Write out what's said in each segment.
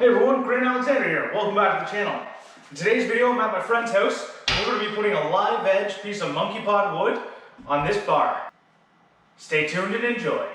Hey everyone, Grant Alexander here. Welcome back to the channel. In today's video, I'm at my friend's house. We're going to be putting a live edge piece of monkey pod wood on this bar. Stay tuned and enjoy.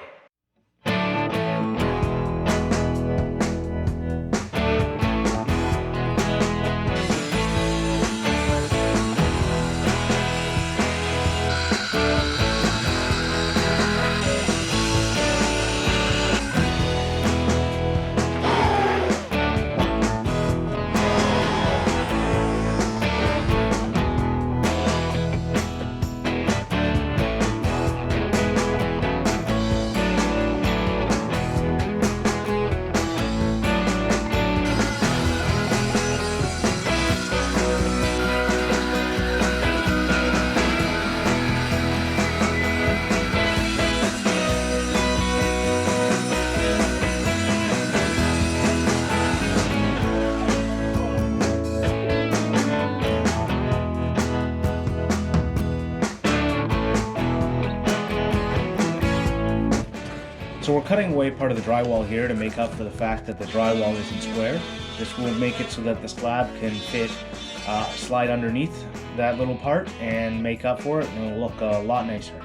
So we're cutting away part of the drywall here to make up for the fact that the drywall isn't square. This will make it so that the slab can fit, slide underneath that little part and make up for it, and it'll look a lot nicer.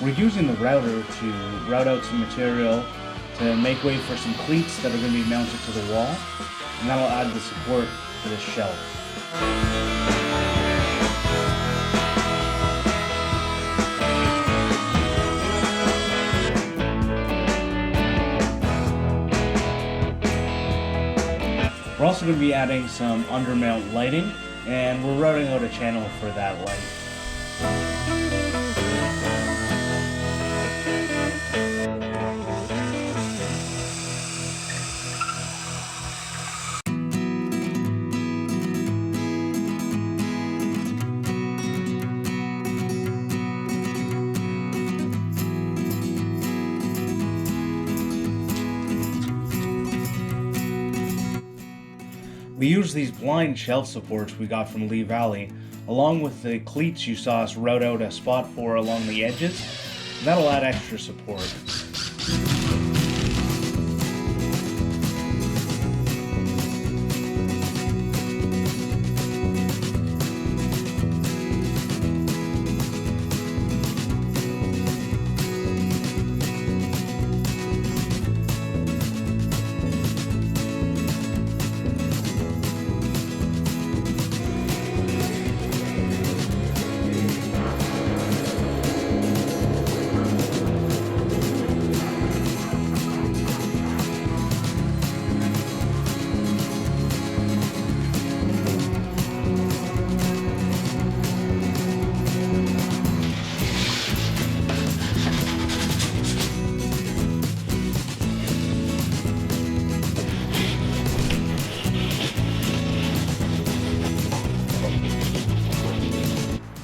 We're using the router to route out some material to make way for some cleats that are going to be mounted to the wall, and that'll add the support to this shelf. We're also going to be adding some undermount lighting, and we're routing out a channel for that light. We use these blind shelf supports we got from Lee Valley, along with the cleats you saw us route out a spot for along the edges. That'll add extra support.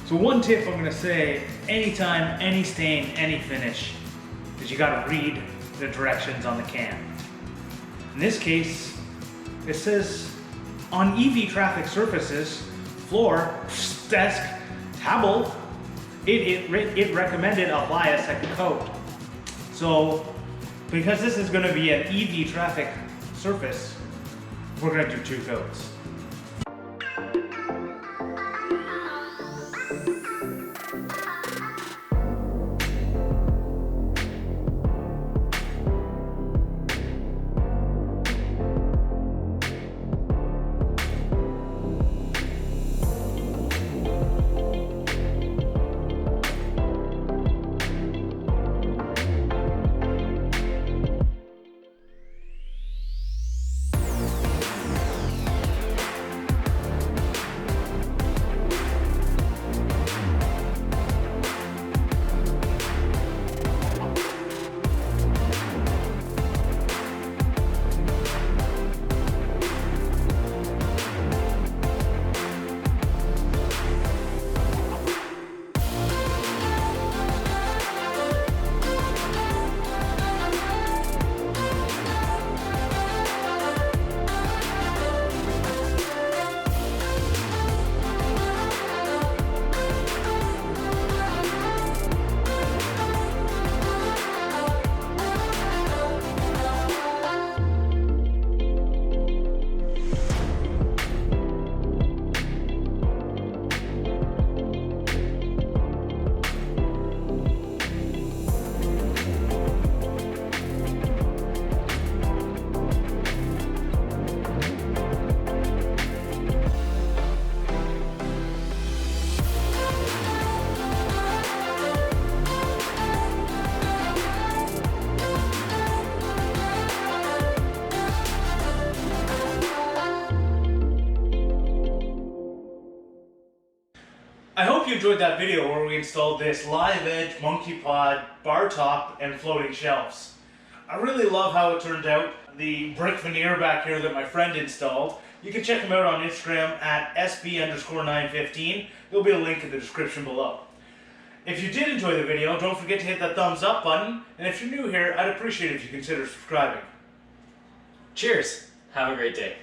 So one tip I'm gonna say, anytime, any stain, any finish, is you gotta read the directions on the can. In this case, it says on EV traffic surfaces, floor, desk, table, it recommended apply a second coat. So because this is gonna be an EV traffic surface, we're gonna do 2 coats. you enjoyed that video where we installed this live edge monkey pod, bar top, and floating shelves. I really love how it turned out. The brick veneer back here that my friend installed, you can check him out on Instagram at sb_915. There'll be a link in the description below. If you did enjoy the video, don't forget to hit that thumbs up button, and if you're new here, I'd appreciate it if you consider subscribing. Cheers! Have a great day.